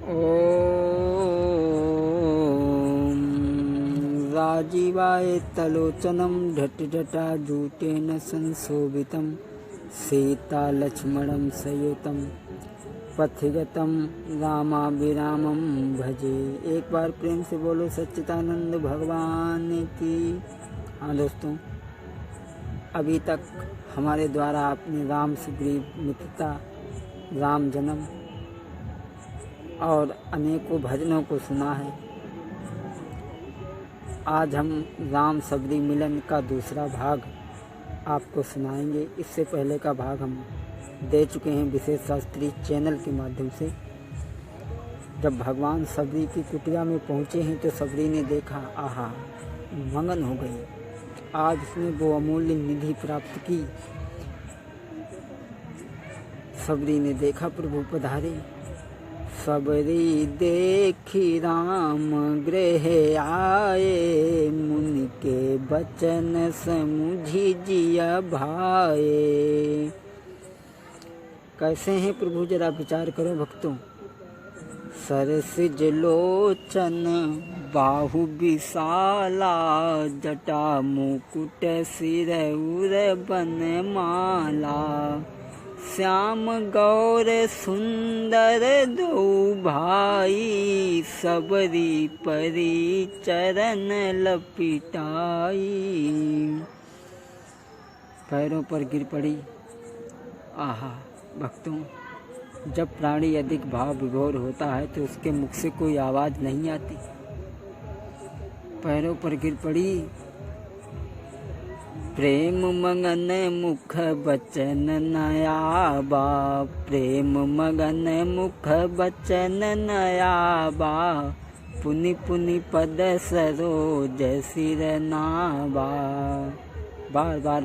ॐ राजीवाय तलोचनं झटझटाजूटेन संशोभितं सीतालक्ष्मणं सयुतं पथिगतं रामाभिरामं भजे। एक बार प्रेम से बोलो सच्चिदानंद भगवान की। हाँ दोस्तों, अभी तक हमारे द्वारा आपने राम सुग्रीव मित्रता, राम जन्म और अनेकों भजनों को सुना है। आज हम राम सबरी मिलन का दूसरा भाग आपको सुनाएंगे। इससे पहले का भाग हम दे चुके हैं विशेष शास्त्री चैनल के माध्यम से। जब भगवान सबरी की कुटिया में पहुँचे हैं तो सबरी ने देखा, आहा, मगन हो गई। आज उसने वो अमूल्य निधि प्राप्त की। सबरी ने देखा प्रभु पधारे। सबरी देखी राम गृह आए, मुनि के बचन समुझी जिया भाए। कैसे हैं प्रभु, जरा विचार करो भक्तों। सरसिज लोचन बाहु विशाला, जटा मुकुट सिर उर बनमाला। श्याम गौर सुंदर दो भाई, सबरी परी चरण लपिटाई। पैरों पर गिर पड़ी। आहा भक्तों, जब प्राणी अधिक भाव विभोर होता है तो उसके मुख से कोई आवाज़ नहीं आती। पैरों पर गिर पड़ी। प्रेम मगन मुख बचन नयाबा, प्रेम मगन मुख बचन नयाबा। पुनि पुनि पद सरोज सिर नाबा। बार बार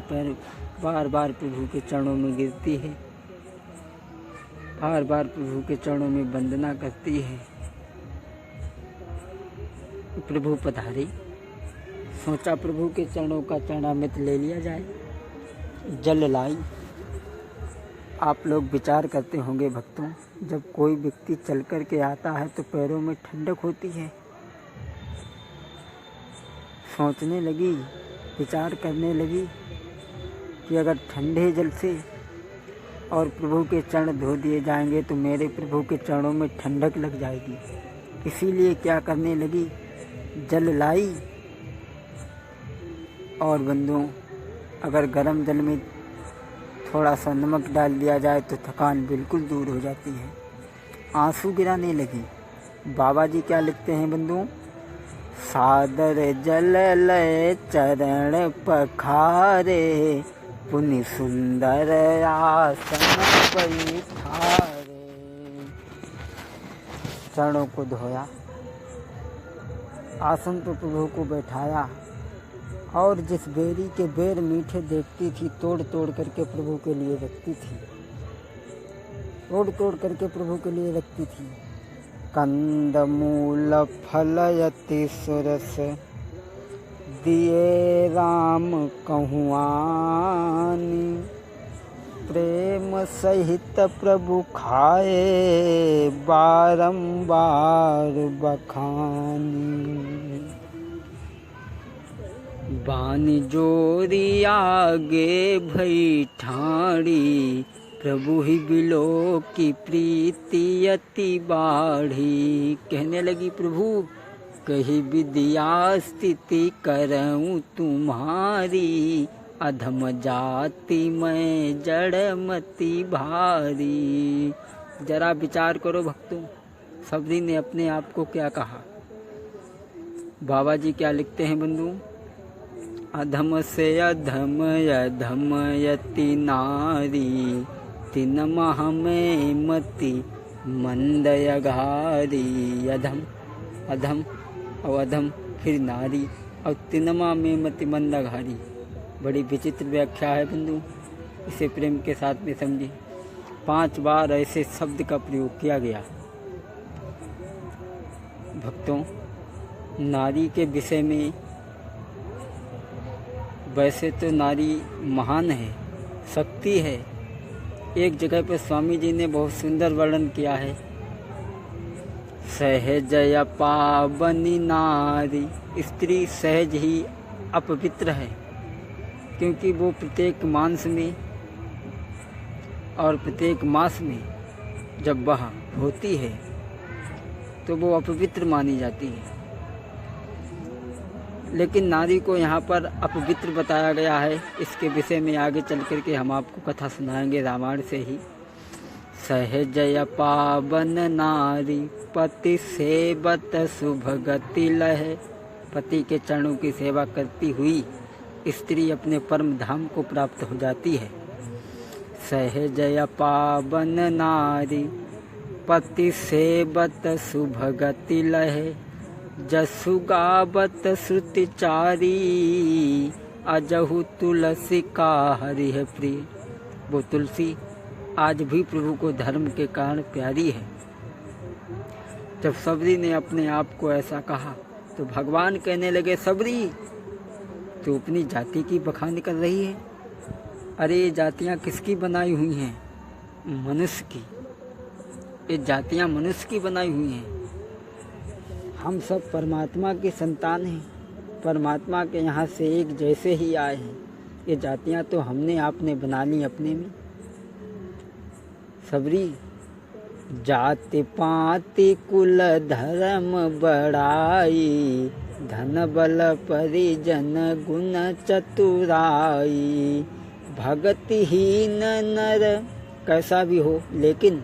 प्रभु के चरणों में गिरती है, बार बार प्रभु के चरणों में वंदना करती है। प्रभु पधारे। सोचा प्रभु के चरणों का चरणामृत ले लिया जाए। जल लाई। आप लोग विचार करते होंगे भक्तों, जब कोई व्यक्ति चल कर के आता है तो पैरों में ठंडक होती है। सोचने लगी, विचार करने लगी कि अगर ठंडे जल से और प्रभु के चरण धो दिए जाएंगे तो मेरे प्रभु के चरणों में ठंडक लग जाएगी। इसीलिए क्या करने लगी, जल लाई। और बंधुओं, अगर गर्म जल में थोड़ा सा नमक डाल दिया जाए तो थकान बिल्कुल दूर हो जाती है। आंसू गिराने लगी। बाबा जी क्या लिखते हैं बंधुओं, सादर जल लय चरण पखारे, पुनि सुंदर आसन परिठारे। चरणों को धोया, आसन पर प्रभु को बैठाया और जिस बेरी के बेर मीठे देखती थी तोड़ तोड़ करके प्रभु के लिए रखती थी, तोड़ तोड़ करके प्रभु के लिए रखती थी। कंद मूल फल यति सुरस, दिए राम कहुआनी। प्रेम सहित प्रभु खाए, बारंबार बखानी। बानी जोरी आगे भई ठाड़ी, प्रभु ही बिलो की प्रीति अति बाढ़ी। कहने लगी, प्रभु कही विद्या स्थिति करऊं तुम्हारी, अधम जाति में जड़मति भारी। जरा विचार करो भक्तों, सबरी ने अपने आप को क्या कहा। बाबा जी क्या लिखते हैं बंधु, अधम से अधम अधम यति नारी, तिन माह में मति मंद अघारी। अधम अधम और अधम फिर नारी और तिनमा में मति मंद अघारी। बड़ी विचित्र व्याख्या है बंधु, इसे प्रेम के साथ में समझिए। 5 बार ऐसे शब्द का प्रयोग किया गया। भक्तों, नारी के विषय में वैसे तो नारी महान है, शक्ति है। एक जगह पर स्वामी जी ने बहुत सुंदर वर्णन किया है सहज अपावनी नारी, स्त्री सहज ही अपवित्र है, क्योंकि वो प्रत्येक मांस में और प्रत्येक मास में जब वह होती है तो वो अपवित्र मानी जाती है। लेकिन नारी को यहाँ पर अपवित्र बताया गया है। इसके विषय में आगे चल कर के हम आपको कथा सुनाएंगे रामायण से ही। सहज पावन नारी पति सेवत सुभगति लहे, पति के चरणों की सेवा करती हुई स्त्री अपने परम धाम को प्राप्त हो जाती है। सहज पावन नारी पति सेवत सुभगति लहे, जसु गावत श्रुति चारी, अजहु तुलसी का हरि है प्रिय। वो तुलसी आज भी प्रभु को धर्म के कारण प्यारी है। जब सबरी ने अपने आप को ऐसा कहा तो भगवान कहने लगे, सबरी तू अपनी जाति की बखान कर रही है। अरे ये जातियाँ किसकी बनाई हुई हैं? मनुष्य की। ये जातियाँ मनुष्य की बनाई हुई हैं। हम सब परमात्मा के संतान हैं, परमात्मा के यहाँ से एक जैसे ही आए हैं। ये जातियाँ तो हमने आपने बना ली अपने में। सबरी जाति पाति कुल धर्म बड़ाई, धन बल परिजन गुण चतुराई, भगतिहीन नर कैसा भी हो, लेकिन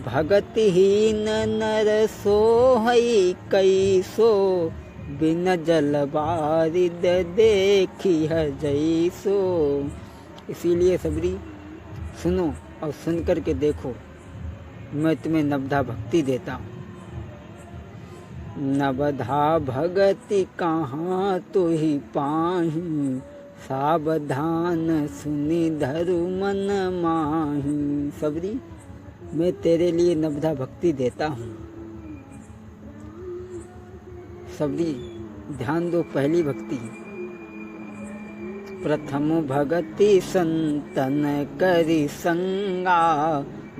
भगतिहीन नर सोहई कैसो, बिन जल बारिद देखी है जैसो। इसीलिए सबरी सुनो और सुन कर के देखो, मैं तुम्हें नवधा भक्ति देता हूँ। नवधा भगति कहाँ तो ही पाही, सावधान सुनी धरु मन माही। सबरी मैं तेरे लिए नवधा भक्ति देता हूँ। सबरी ध्यान दो, पहली भक्ति। प्रथम भगति संतन करी संगा,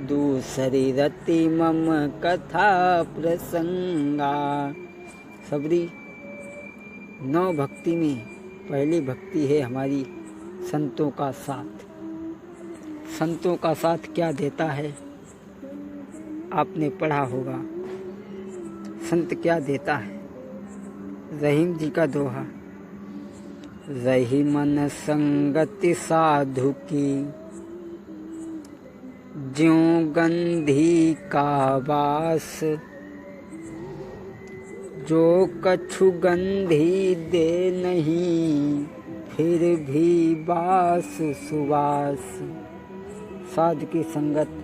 दूसरी रति मम कथा प्रसंगा। सबरी 9 भक्ति में पहली भक्ति है हमारी संतों का साथ। संतों का साथ क्या देता है आपने पढ़ा होगा। संत क्या देता है? रहीम जी का दोहा, रही मन संगति साधु की, ज्यों गंधी का वास, जो कछु गंधी दे नहीं, फिर भी बास सुवास। साधु की संगत,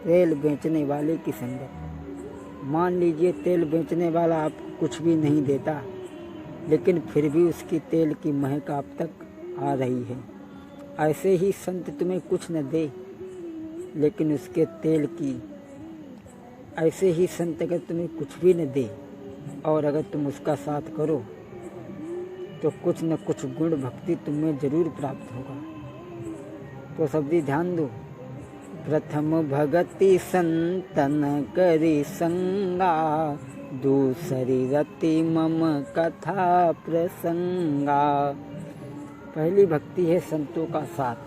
तेल बेचने वाले की संगत। मान लीजिए तेल बेचने वाला आपको कुछ भी नहीं देता, लेकिन फिर भी उसकी तेल की महक आप तक आ रही है। ऐसे ही संत तुम्हें कुछ न दे, लेकिन उसके तेल की, ऐसे ही संत अगर तुम्हें कुछ भी न दे और अगर तुम उसका साथ करो तो कुछ न कुछ गुण भक्ति तुम्हें जरूर प्राप्त होगा। तो सबदी ध्यान दो। प्रथम भगति संतन करी संगा, दूसरी रति मम कथा प्रसंगा। पहली भक्ति है संतों का साथ।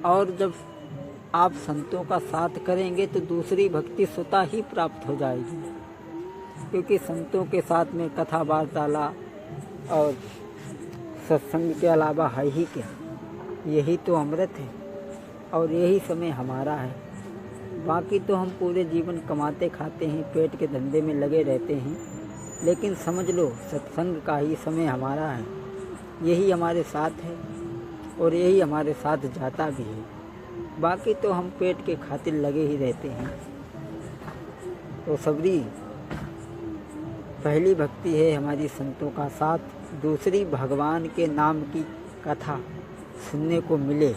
और जब आप संतों का साथ करेंगे तो दूसरी भक्ति स्वतः ही प्राप्त हो जाएगी, क्योंकि संतों के साथ में कथा वार्तालाप और सत्संग के अलावा है ही क्या। यही तो अमृत है और यही समय हमारा है। बाकी तो हम पूरे जीवन कमाते खाते हैं, पेट के धंधे में लगे रहते हैं, लेकिन समझ लो सत्संग का ही समय हमारा है। यही हमारे साथ है और यही हमारे साथ जाता भी है। बाकी तो हम पेट के खातिर लगे ही रहते हैं। तो सबरी पहली भक्ति है हमारी संतों का साथ, दूसरी भगवान के नाम की कथा सुनने को मिले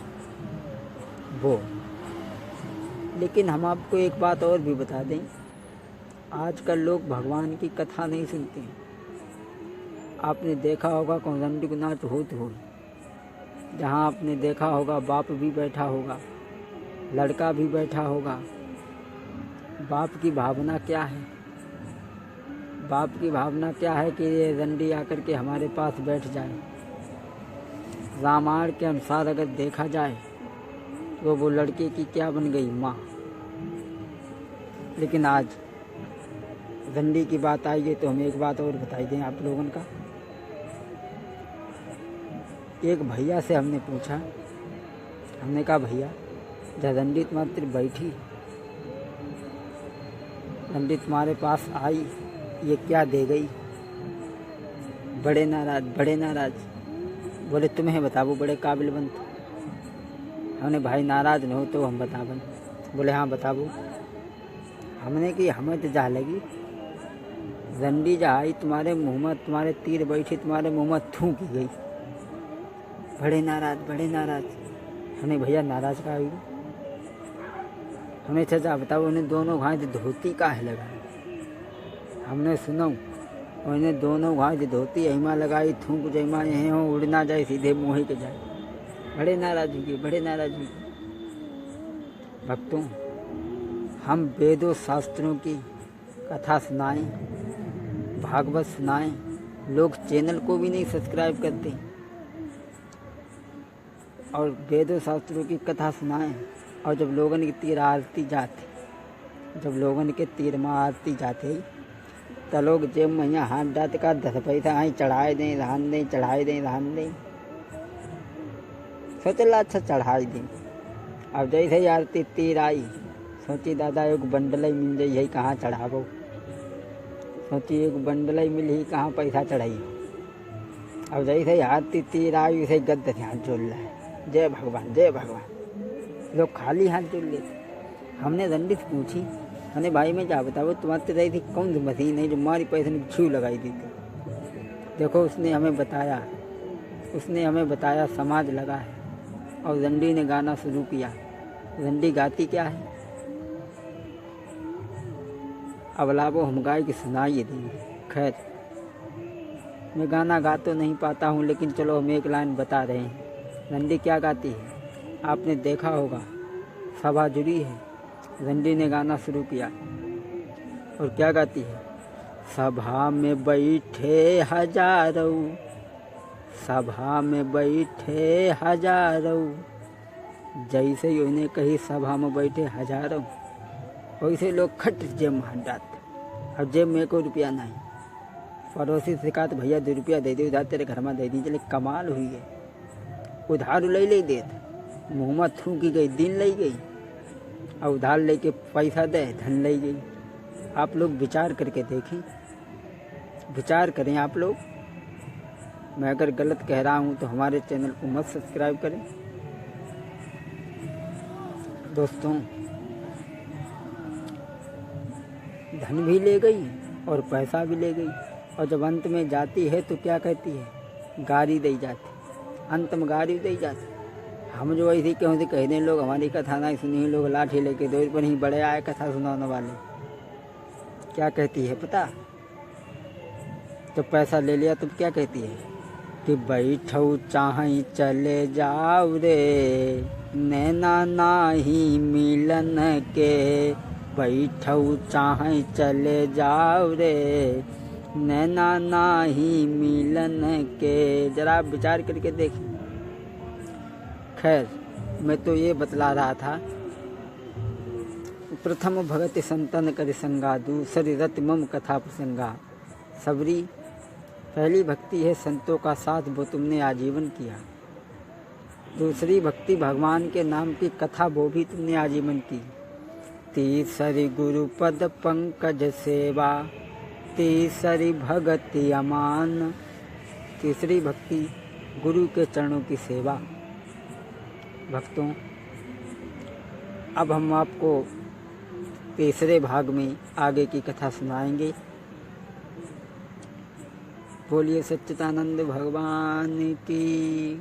वो। लेकिन हम आपको एक बात और भी बता दें, आजकल लोग भगवान की कथा नहीं सुनते हैं। आपने देखा होगा कौंदंडी नाच होत हो, जहाँ आपने देखा होगा बाप भी बैठा होगा, लड़का भी बैठा होगा, बाप की भावना क्या है? बाप की भावना क्या है कि ये रंडी आकर के हमारे पास बैठ जाए। रामायण के अनुसार अगर देखा जाए तो वो लड़के की क्या बन गई, माँ। लेकिन आज रंडी की बात आई है तो हम एक बात और बताई दें आप लोगों का। एक भैया से हमने पूछा, हमने कहा भैया जब रंडी तुम्हारी बैठी, रंडी तुम्हारे पास आई, ये क्या दे गई? बड़े नाराज। बोले तुम्हें बताओ, बड़े काबिल बनते। हमने भाई नाराज न हो तो हम बतावन। बोले हाँ बताओ। हमने कि हमें तो जा लगी, रंडी जा आई तुम्हारे मुँह में, तुम्हारे तीर बैठी तुम्हारे मुँह में थूक गई। बड़े नाराज। हमने भैया नाराज का आई? हमने चाचा बताओ उन्हें दोनों घाट धोती का है लगाई? हमने सुनो उन्हें दोनों घाट धोती एमा लगाई, थूक जमा यहीं हो, उड़ ना जाए सीधे मुँह के जाए। बड़े नाराज। भक्तों, हम वेदों शास्त्रों की कथा सुनाएं, भागवत सुनाएं, लोग चैनल को भी नहीं सब्सक्राइब करते। और वेदों शास्त्रों की कथा सुनाएं, और जब लोगों की तीर आरती जाते, जब लोगों के तीर में आरती जाते तो लोग जेब में यहाँ हाथ डाट का 10 पैसा आई चढ़ाए दें, रहन दें। सोचला अच्छा चढ़ाई दें। अब जैसे ही आरती तीर आई, सोची दादा एक बंडल ही मिल जाई है, कहाँ चढ़ाबो। सोची एक बंडल ही मिल ही, कहाँ पैसा चढ़ाई। अब जैसे ही आरती तीर आई, उसे गद्द ध्यान जोड़ रहा है, जय भगवान। लोग खाली हाथ जोड़ लेते। हमने रंडी से पूछी, हमने भाई में क्या बताओ तुम्हारी रही थी कौन सी मशीन है जो हमारी पैसे में छू लगाई दी थी? देखो उसने हमें बताया समाज लगा है। और रंडी ने गाना शुरू किया। रंडी गाती क्या है? अब लाभो हम गाय की सुनाइए देंगे। खैर मैं गाना गा तो नहीं पाता हूँ, लेकिन चलो हम एक लाइन बता रहे हैं। रंडी क्या गाती है? आपने देखा होगा, सभा जुड़ी है, रंडी ने गाना शुरू किया और क्या गाती है? सभा में बैठे हजारों, जैसे ही उन्हें कही सभा में बैठे हजारों, वैसे लोग खट जेब में हाथ डालते। अब जेब में 1 रुपया नहीं। पड़ोसी से कहा तो भैया 2 रुपया दे दे, उधार तेरे घर में दे दी। चले कमाल हुई है, उधार ले देते, मुँह में थूक गई, दिन ले गई, और उधार लेके पैसा दे, धन ले गई। आप लोग विचार करके देखें, विचार करें आप लोग। मैं अगर गलत कह रहा हूँ तो हमारे चैनल को मत सब्सक्राइब करें। दोस्तों, धन भी ले गई और पैसा भी ले गई, और जब अंत में जाती है तो क्या कहती है? गारी दे जाती, अंत में गारी दे जाती। हम जो ऐसी क्यों से कहने लोग हमारी कथा नहीं सुनी, लोग लाठी लेके दो पर ही बड़े आए कथा सुनाने वाले। क्या कहती है पता? तो पैसा ले लिया तो क्या कहती है कि बैठो चाहे चले जाओ रे, नैना नाही मिलन के। बैठो चाहे चले जाओ रे, नैना नाही मिलन के। जरा विचार करके देखिए। खैर मैं तो ये बतला रहा था, प्रथम भगति संतन कर संगा, दूसरी रति मम कथा प्रसंगा। सबरी पहली भक्ति है संतों का साथ, वो तुमने आजीवन किया। दूसरी भक्ति भगवान के नाम की कथा, वो भी तुमने आजीवन की। तीसरी गुरु पद पंकज सेवा, तीसरी भगति अमान। तीसरी भक्ति गुरु के चरणों की सेवा। भक्तों, अब हम आपको तीसरे भाग में आगे की कथा सुनाएंगे। बोलिए सच्चिदानंद भगवान की।